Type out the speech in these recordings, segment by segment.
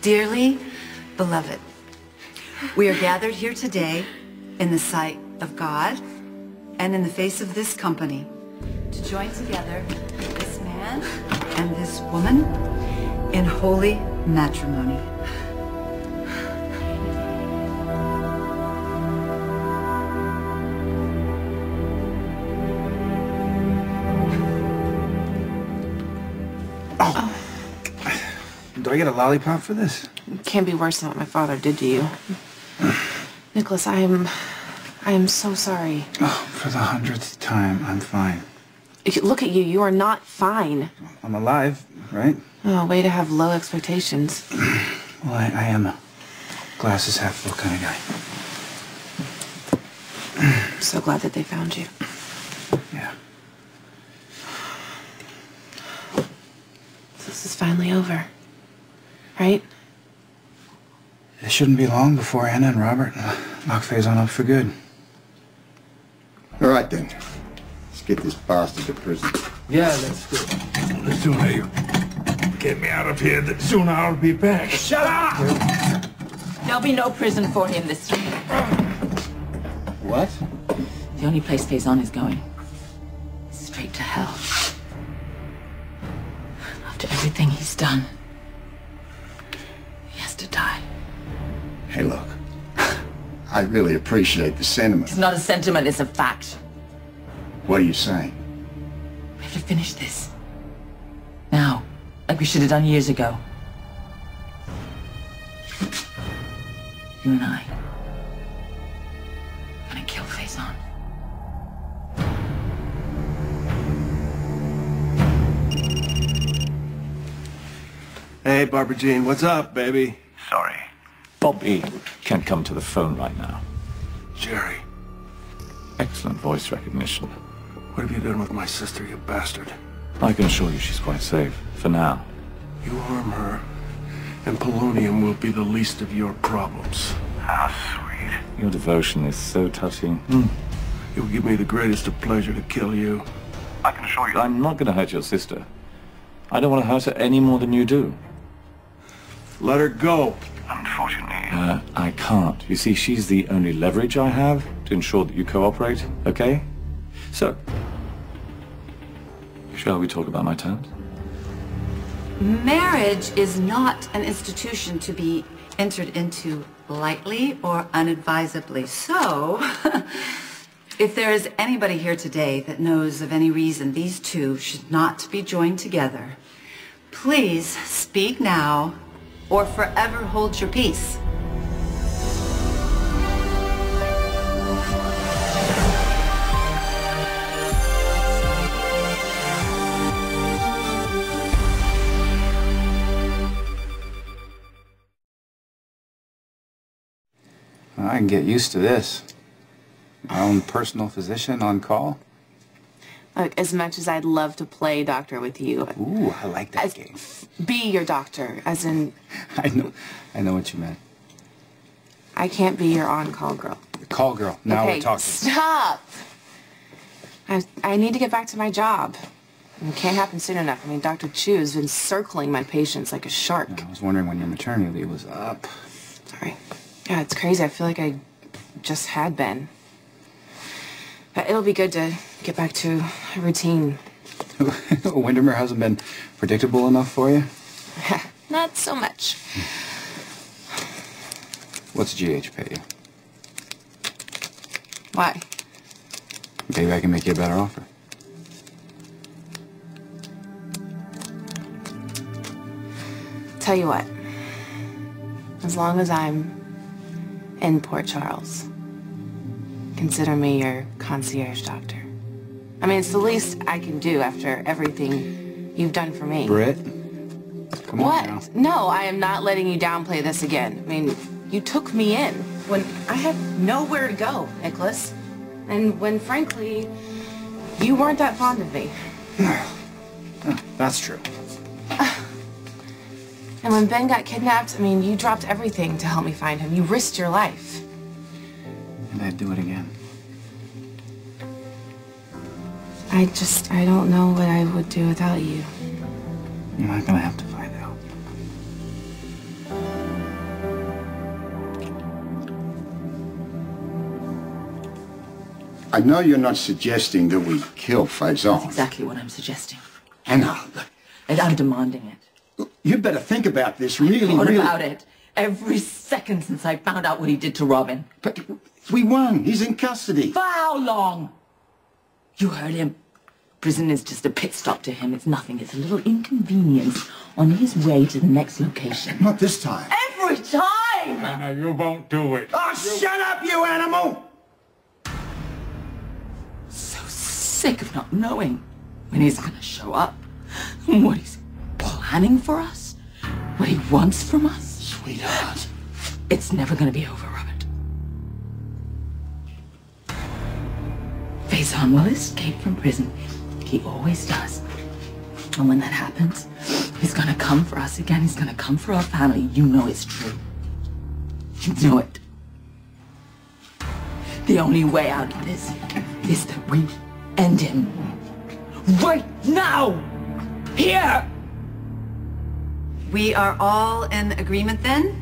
Dearly beloved, we are gathered here today in the sight of God and in the face of this company to join together this man and this woman in holy matrimony. Do I get a lollipop for this? It can't be worse than what my father did to you. Nicholas, I am so sorry. Oh, for the 100th time, I'm fine. Look at you. You are not fine. I'm alive, right? Oh, way to have low expectations. Well, I am a glasses half full kind of guy. I'm so glad that they found you. Yeah. This is finally over. Right? It shouldn't be long before Anna and Robert lock Faison up for good. All right, then. Let's get this bastard to prison. Yeah, that's good. The sooner you get me out of here, the sooner I'll be back. Shut up! There'll be no prison for him this time. What? The only place Faison is going is straight to hell. After everything he's done, he has to die. Hey, look. I really appreciate the sentiment. It's not a sentiment, it's a fact. What are you saying? We have to finish this. Now, like we should have done years ago. You and I are gonna kill Faison. Hey, Barbara Jean, what's up, baby? Sorry. Bobby can't come to the phone right now. Jerry, Excellent voice recognition. what have you done with my sister, you bastard? I can assure you she's quite safe, for now. You harm her, and polonium will be the least of your problems. How sweet. Your devotion is so touching. It will give me the greatest of pleasure to kill you. I can assure you I'm not going to hurt your sister. I don't want to hurt her any more than you do. Let her go. Unfortunately. I can't. You see, she's the only leverage I have to ensure that you cooperate, okay? So, shall we talk about my terms? Marriage is not an institution to be entered into lightly or unadvisedly. So, if there is anybody here today that knows of any reason these two should not be joined together, please speak now or forever hold your peace. I can get used to this. My own personal physician on call. Look, as much as I'd love to play doctor with you. Ooh, I like that game. Be your doctor, as in... I know what you meant. I can't be your on-call girl. Call girl. Now okay, we're talking. Stop! I need to get back to my job. It can't happen soon enough. I mean, Dr. Chu's been circling my patients like a shark. I was wondering when your maternity leave was up. Sorry. Yeah, it's crazy. I feel like I just had been. But it'll be good to get back to a routine. Windermere hasn't been predictable enough for you? Not so much. What's GH pay you? Why? Maybe I can make you a better offer. Tell you what. As long as I'm in Port Charles, consider me your concierge doctor. I mean, it's the least I can do after everything you've done for me. Britt? Come on now. What? No, I am not letting you downplay this again. I mean, you took me in when I had nowhere to go, Nicholas. And when, frankly, you weren't that fond of me. That's true. And when Ben got kidnapped, I mean, you dropped everything to help me find him. You risked your life. And I'd do it again. I don't know what I would do without you. You're not gonna have to find out. I know you're not suggesting that we kill Faison. That's exactly what I'm suggesting. Anna, And I'm demanding it. you better think about this really, What really... about it? Every second since I found out what he did to Robin. But we won. He's in custody. For how long? You heard him. Prison is just a pit stop to him. It's nothing. It's a little inconvenience on his way to the next location. Not this time. Every time! Anna, you won't do it. Oh, shut up, you animal! So sick of not knowing when he's gonna show up, what he's planning for us, what he wants from us. Sweetheart. It's never gonna be over, Robert. Faison will escape from prison. He always does. And when that happens, he's gonna come for us again. He's gonna come for our family. You know it's true. You know it. The only way out of this is that we end him. Right now! Here! We are all in agreement then?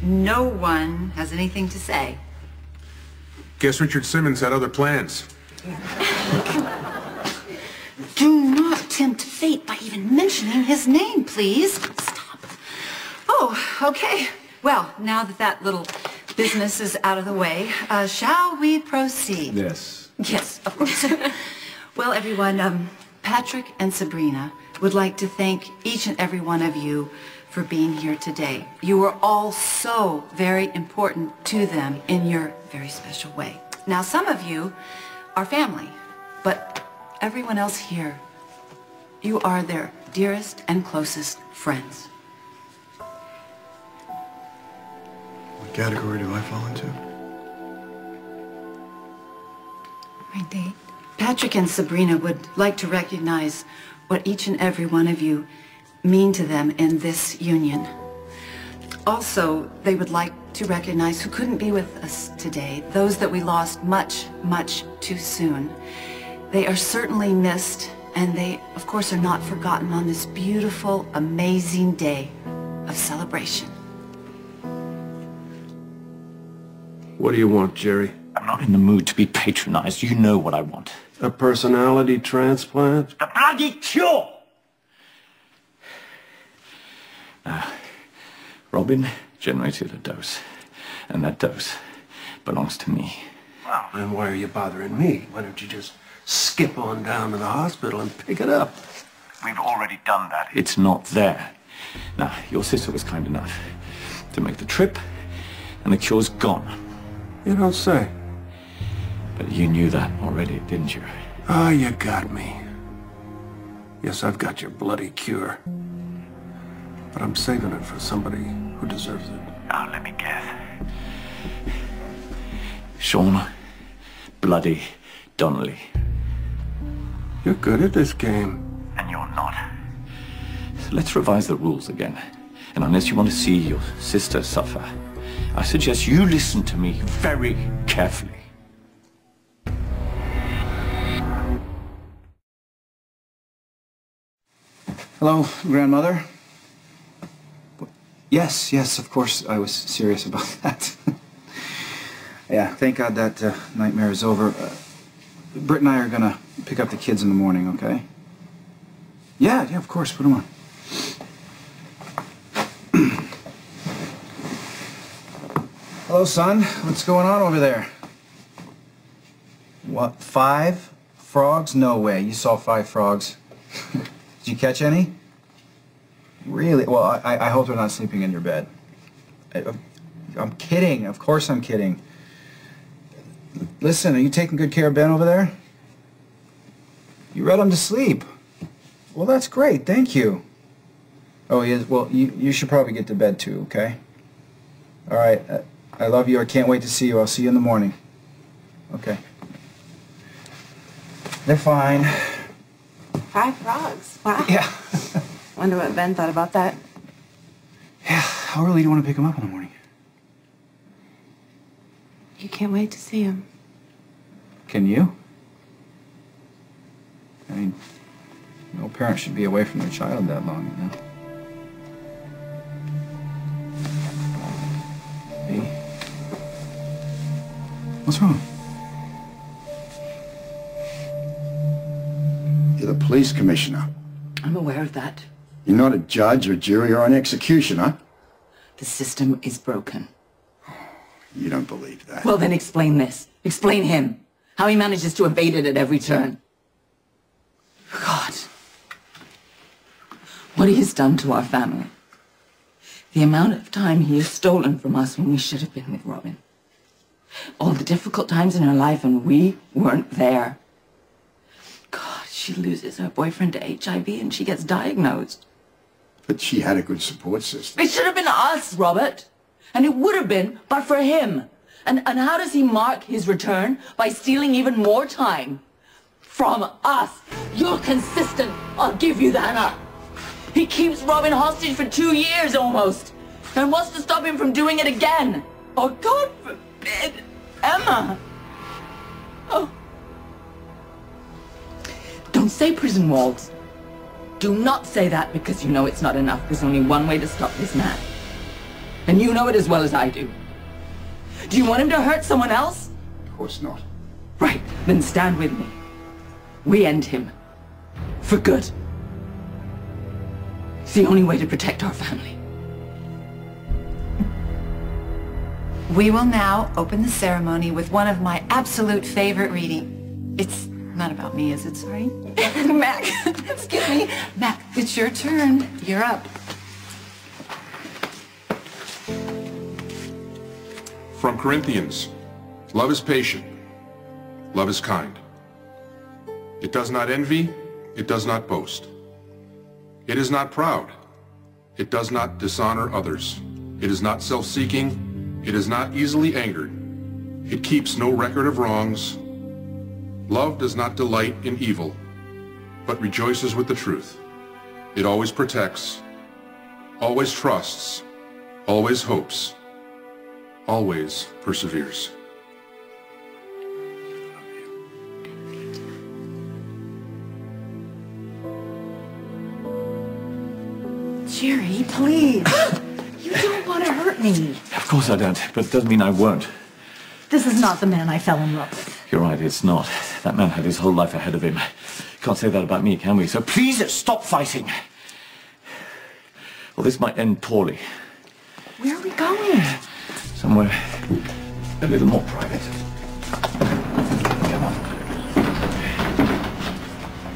No one has anything to say. Guess Richard Simmons had other plans. Do not tempt fate by even mentioning his name, please. Stop. Oh, okay. Well, now that that little business is out of the way, shall we proceed? Yes. Yes, of course. Well, everyone, Patrick and Sabrina would like to thank each and every one of you for being here today. You were all so very important to them in your very special way. Now, some of you are family, but everyone else here, you are their dearest and closest friends. What category do I fall into? My date. Patrick and Sabrina would like to recognize what each and every one of you mean to them in this union. Also, they would like to recognize who couldn't be with us today, those that we lost much, much too soon. They are certainly missed, and they, of course, are not forgotten on this beautiful, amazing day of celebration. What do you want, Jerry? I'm not in the mood to be patronized. You know what I want. A personality transplant? The bloody cure! Robin generated a dose, and that dose belongs to me. Well, then why are you bothering me? Why don't you just skip on down to the hospital and pick it up? We've already done that. It's not there. Now, your sister was kind enough to make the trip, and the cure's gone. You don't say. But you knew that already, didn't you? Ah, you got me. Yes, I've got your bloody cure. But I'm saving it for somebody who deserves it. Now, let me guess. Sean Bloody Donnelly. You're good at this game. And you're not. So let's revise the rules again. And unless you want to see your sister suffer, I suggest you listen to me very carefully. Hello, grandmother. Yes, yes, of course I was serious about that. Yeah, thank God that nightmare is over. Britt and I are gonna pick up the kids in the morning, okay? Yeah, of course, put them on. Hello, son. What's going on over there? What, 5 frogs? No way. You saw 5 frogs. Did you catch any? Really? Well, I hope they're not sleeping in your bed. I'm kidding. Of course I'm kidding. Listen, are you taking good care of Ben over there? You read him to sleep. Well, that's great. Thank you. Oh, he is. Well, you should probably get to bed too, okay? All right. I love you. I can't wait to see you. I'll see you in the morning. Okay. They're fine. 5 frogs. Wow. Yeah. Wonder what Ben thought about that. Yeah. How early do you want to pick him up in the morning? You can't wait to see him. Can you? I mean, no parent should be away from their child that long, you know? Hey. What's wrong? You're the police commissioner. I'm aware of that. You're not a judge or jury or an executioner. The system is broken. You don't believe that. Well, then explain this. Explain him. How he manages to evade it at every turn. God. What he has done to our family. The amount of time he has stolen from us when we should have been with Robin. All the difficult times in her life and we weren't there. God, she loses her boyfriend to HIV and she gets diagnosed. But she had a good support system. It should have been us, Robert. And it would have been, but for him. And how does he mark his return? By stealing even more time from us. You're consistent. I'll give you that. He keeps Robin hostage for 2 years almost. And wants to stop him from doing it again. Oh, God forbid. Emma. Oh. Don't say prison walls. Do not say that because you know it's not enough. There's only one way to stop this man. And you know it as well as I do. Do you want him to hurt someone else? Of course not. Right, then stand with me. We end him. For good. It's the only way to protect our family. We will now open the ceremony with one of my absolute favorite reading. It's not about me, is it? Sorry. Mac, excuse me. Mac, it's your turn. You're up. From Corinthians, love is patient, love is kind. It does not envy, it does not boast. It is not proud, it does not dishonor others. It is not self-seeking, it is not easily angered. It keeps no record of wrongs. Love does not delight in evil, but rejoices with the truth. It always protects, always trusts, always hopes, always perseveres. Jerry, please. You don't want to hurt me. Of course I don't, but it doesn't mean I won't. This is not the man I fell in love with. You're right, it's not. That man had his whole life ahead of him. Can't say that about me, can we? So please stop fighting. Well, this might end poorly. Where are we going? Somewhere a little more private. Come on.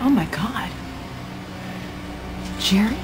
Oh my God. Jerry?